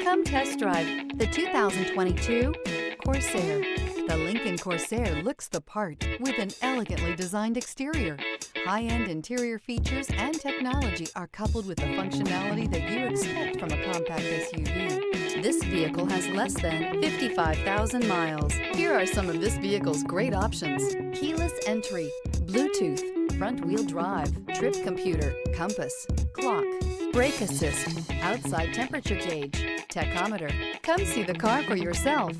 Come test drive the 2022 Corsair. The Lincoln Corsair looks the part with an elegantly designed exterior. High-end interior features and technology are coupled with the functionality that you expect from a compact SUV. This vehicle has less than 55,000 miles. Here are some of this vehicle's great options: keyless entry, Bluetooth, front-wheel drive, trip computer, compass, clock, brake assist, outside temperature gauge, tachometer. Come see the car for yourself.